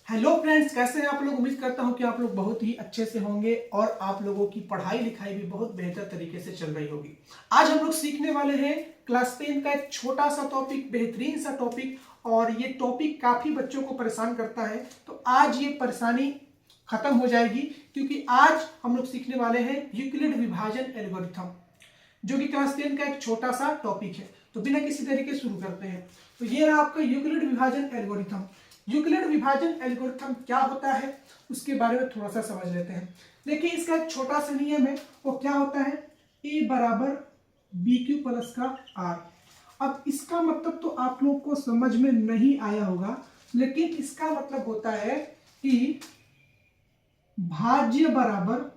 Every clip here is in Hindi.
हेलो फ्रेंड्स, कैसे हैं आप लोग। उम्मीद करता हूं कि आप लोग बहुत ही अच्छे से होंगे और आप लोगों की पढ़ाई लिखाई भी बहुत बेहतर तरीके से चल रही होगी। आज हम लोग सीखने वाले हैं क्लास 10 का एक छोटा सा टॉपिक, बेहतरीन सा टॉपिक। और ये टॉपिक काफी बच्चों को परेशान करता है, तो आज ये परेशानी खत्म हो जाएगी क्योंकि आज हम लोग सीखने वाले हैं यूक्लिड विभाजन एल्गोरिथम, जो कि क्लास 10 का एक छोटा सा टॉपिक है। तो बिना किसी तरीके शुरू करते हैं। तो ये रहा आपका यूक्लिड विभाजन एल्गोरिथम। यूक्लिड विभाजन एल्गोरिथम क्या होता है उसके बारे में थोड़ा सा समझ लेते हैं। देखिए, इसका एक छोटा सा नियम है, वो क्या होता है, ए बराबर बी क्यू प्लस का आर। अब इसका मतलब तो आप लोग को समझ में नहीं आया होगा, लेकिन इसका मतलब होता है कि भाज्य बराबर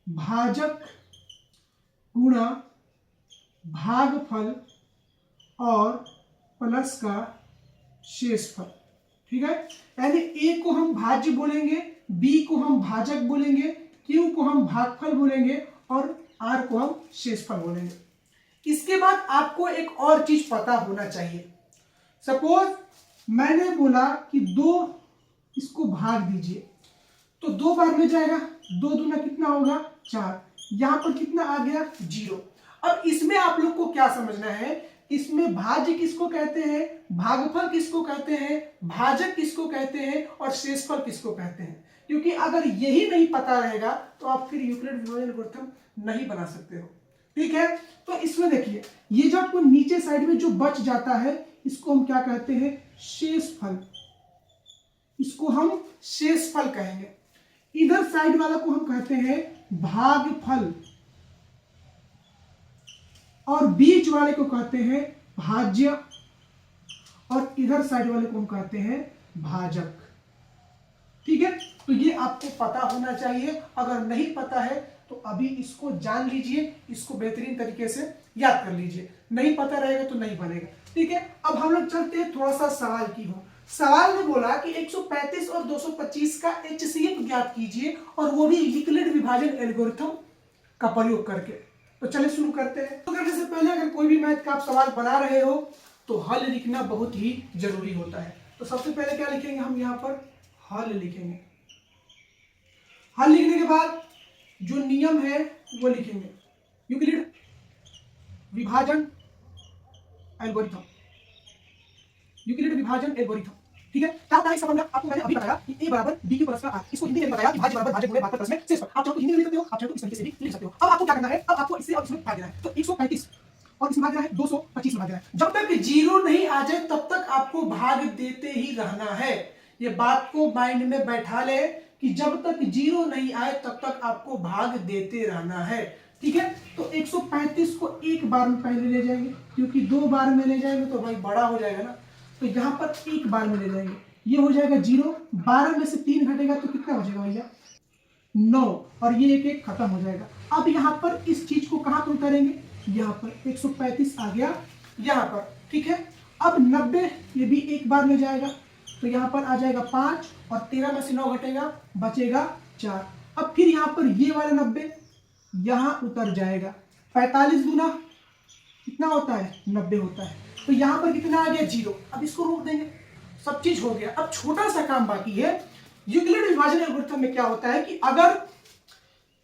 भाजक गुणा भागफल और प्लस का शेषफल। ठीक है, यानी ए को हम भाज्य बोलेंगे, बी को हम भाजक बोलेंगे, क्यू को हम भागफल बोलेंगे और आर को हम शेषफल बोलेंगे। इसके बाद आपको एक और चीज पता होना चाहिए। सपोज मैंने बोला कि दो इसको भाग दीजिए, तो दो बार में जाएगा, दो दूना कितना होगा, 4। यहां पर कितना आ गया, 0। अब इसमें आप लोग को क्या समझना है, इसमें भाज्य किसको कहते हैं, भागफल किसको कहते हैं, भाजक किसको कहते हैं और शेषफल किसको कहते हैं। क्योंकि अगर यही नहीं पता रहेगा तो आप फिर यूक्लिड विभाजन एल्गोरिथम नहीं बना सकते हो। ठीक है, तो इसमें देखिए, ये जो आपको नीचे साइड में जो बच जाता है इसको हम क्या कहते हैं, शेषफल। इसको हम शेषफल कहेंगे। इधर साइड वाला को हम कहते हैं भागफल और बीच वाले को कहते हैं भाज्य और इधर साइड वाले को हम कहते हैं भाजक। ठीक है, तो ये आपको पता होना चाहिए। अगर नहीं पता है तो अभी इसको जान लीजिए, इसको बेहतरीन तरीके से याद कर लीजिए। नहीं पता रहेगा तो नहीं बनेगा। ठीक है, अब हम लोग चलते हैं थोड़ा सा सवाल की हो। सवाल में बोला कि 135 और 225 का एचसीएफ ज्ञात कीजिए, और वो भी यूक्लिड विभाजन एल्गोरिथम का प्रयोग करके। तो चलिए शुरू करते हैं। तो करने से पहले अगर कोई भी मैथ का आप सवाल बना रहे हो तो हल लिखना बहुत ही जरूरी होता है। तो सबसे पहले क्या लिखेंगे, हम यहाँ पर हल लिखेंगे। हल लिखने के बाद जो नियम है वो लिखेंगे, यूक्लिड विभाजन एल्गोरिथम। यूक्लिड विभाजन एल्गोरिथम, ठीक है। क्या होता है इसका फॉर्मूला, आपको मैंने अभी बताया कि ए बराबर बी क्यू प्लस का आर। इसको हिंदी में बताया कि भाज्य बराबर भाजक गुणे भागफल प्लस में शेषफल। आप चाहो तो हिंदी में लिख सकते हो, आप चाहो तो इस तरीके से भी लिख सकते हो। अब आपको क्या करना है, अब आपको इससे और इसमें भाग देना है। तो 135 और इसमें भाग देना है, 225 में भाग देना है। जब तक 0 नहीं आ जाए तब तक आपको भाग देते ही रहना है। ये बात को माइंड में बैठा ले कि जब तक 0 नहीं आए तब तक आपको भाग देते रहना है। ठीक है, तो 135 को एक बार में पहले ले जाएंगे, क्योंकि 2 बार में ले जाएंगे तो भाई बड़ा हो जाएगा ना। तो यहां पर एक बार में ले जाएंगे, ये हो जाएगा 0। 12 में से 3 घटेगा तो कितना हो जाएगा भैया, 9। और ये एक एक खत्म हो जाएगा। अब यहां पर इस चीज को कहां पर उतारेंगे, यहां पर 135 आ गया यहां पर। ठीक है, अब 90 ये भी एक बार में जाएगा, तो यहां पर आ जाएगा 5 और 13 में से 9 घटेगा, बचेगा 4। अब फिर यहां पर ये वाला 90 यहां उतर जाएगा। 45 गुना कितना होता है, 90 होता है। तो यहां पर कितना आ गया, 0। अब इसको रोक देंगे, सब चीज हो गया। अब छोटा सा काम बाकी है। यूक्लिड विभाजन एल्गोरिथम में क्या होता है कि अगर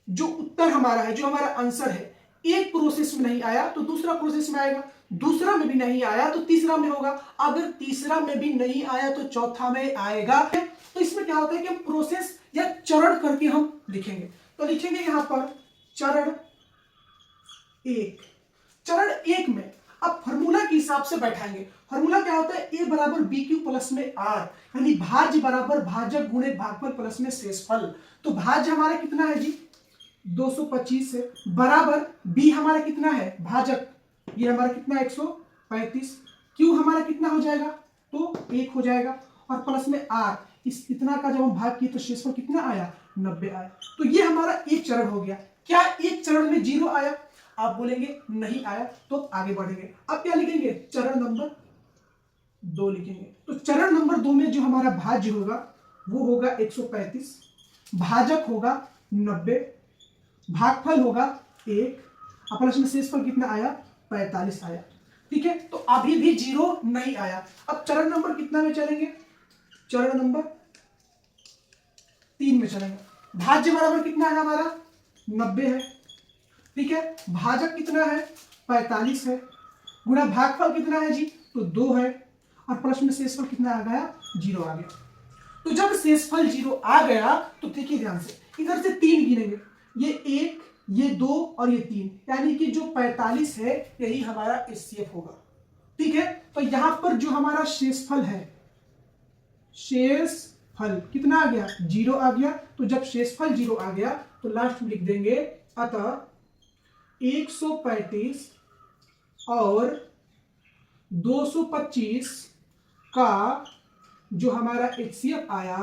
जो उत्तर हमारा है, जो हमारा आंसर है, एक प्रोसेस में नहीं आया तो दूसरा प्रोसेस में आएगा, दूसरा में भी नहीं आया तो तीसरा में होगा, अगर तीसरा में भी नहीं आया तो चौथा में आएगा। तो इसमें क्या होता है कि हम प्रोसेस या चरण करके हम लिखेंगे। तो लिखेंगे यहां पर चरण 1। चरण 1 में अब फॉर्मूला के हिसाब से बैठाएंगे। फॉर्मूला क्या होता है, ए बराबर बी क्यू प्लस में आर, यानी भाज्य बराबर भाजक गुणे भागफल प्लस में शेषफल। तो भाज्य हमारा कितना है जी, 225 है, बराबर बी हमारा कितना है, भाजक, ये हमारा कितना है, 135। क्यू हमारा कितना हो जाएगा, तो 1 हो जाएगा, और प्लस में आर, इस इतना का जब हम भाग किए तो शेषफल कितना आया, 90 आया। तो ये हमारा एक चरण हो गया। क्या एक चरण में 0 आया, आप बोलेंगे नहीं आया, तो आगे बढ़ेंगे। अब क्या लिखेंगे, चरण नंबर 2 लिखेंगे। तो चरण नंबर 2 में जो हमारा भाज्य होगा वो होगा 135, भाजक होगा 90, भागफल होगा 1, प्लस में शेषफल कितना आया, 45 आया। ठीक है, तो अभी भी 0 नहीं आया। अब चरण नंबर कितना में चलेंगे, चरण नंबर 3 में चलेंगे। भाज्य बराबर कितना है हमारा 90 है, ठीक है। भाजक कितना है 45 है, गुणा भागफल कितना है जी तो 2 है, और प्लस में शेषफल कितना आ गया 0 आ गया। तो जब शेषफल 0 आ गया तो देखिए ध्यान से, इधर से 3 गिनेंगे, ये 1, ये 2 और ये 3, यानी कि जो 45 है यही हमारा एचसीएफ होगा, ठीक है। तो यहां पर जो हमारा शेषफल है, शेषफल कितना आ गया 0 आ गया। तो जब शेषफल 0 आ गया तो लास्ट में लिख देंगे अतः 135 और 225 का जो हमारा एचसीएफ आया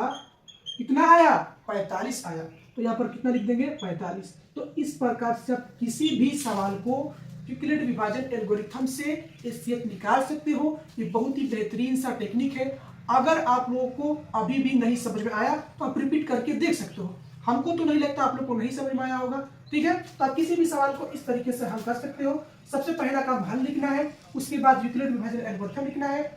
कितना आया 45 आया। तो यहां पर कितना लिख देंगे 45। तो इस प्रकार से आप किसी भी सवाल को यूक्लिड विभाजन एल्गोरिथम से एचसीएफ निकाल सकते हो। ये बहुत ही बेहतरीन सा टेक्निक है। अगर आप लोगों को अभी भी नहीं समझ में आया तो आप रिपीट करके देख सकते हो। हमको तो नहीं लगता आप लोग को नहीं समझ में आया होगा, ठीक है। तो आप किसी भी सवाल को इस तरीके से हल कर सकते हो। सबसे पहला काम हल लिखना है, उसके बाद यूक्लिड विभाजन एल्गोरिथम लिखना है,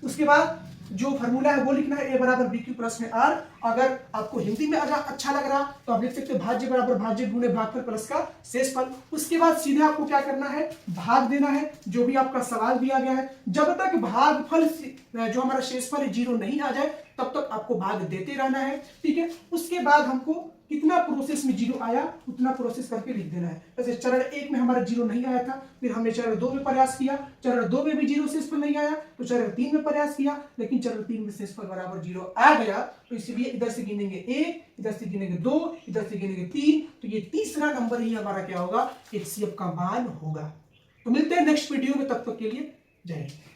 उसके बाद जो फार्मूला है वो लिखना है, a बराबर बी क्यू प्लस में आर। अगर आपको हिंदी में अच्छा लग रहा तो आप लिख सकते हो भाज्य बराबर भाज्य गुणे भागफल प्लस का शेषफल। उसके बाद सीधे आपको क्या करना है भाग देना है जो भी आपका सवाल दिया गया है। जब तक भागफल जो हमारा शेषफल है 0 नहीं आ जाए तब तक आपको भाग देते रहना है, ठीक है। उसके बाद हमको कितना प्रोसेस में 0 आया उतना प्रोसेस करके लिख देना है। जैसे चरण 1 में हमारा 0 नहीं आया था, फिर हमने चरण 2 में प्रयास किया, चरण 2 में भी 0 शेषफल नहीं आया तो चरण 3 में प्रयास किया, लेकिन चरण 3 में शेषफल बराबर 0 आ गया। तो इसलिए इधर से गिनेंगे 1, इधर से गिनेंगे 2, इधर से गिनेंगे 3, तो ये तीसरा नंबर ही हमारा क्या होगा एचसीएफ का मान होगा। तो मिलते हैं नेक्स्ट वीडियो में, तब तक के लिए जय हिंद।